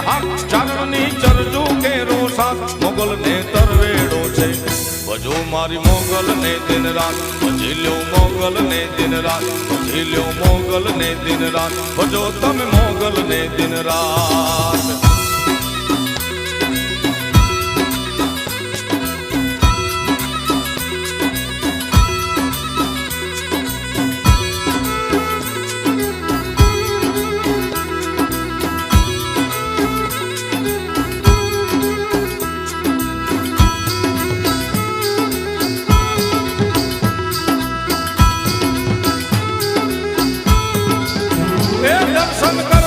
હાથ ચારણની ચરજુ કેરો સાથ મોગલ ને તરવેડો છે ભજો મારી મોગલ ને દિન રાત ભજી લ્યો મોગલ ને દિન રાત ભજી લ્યો મોગલ ને દિન રાત ભજો તમે મોગલ ને દિન રાત દર્શન કર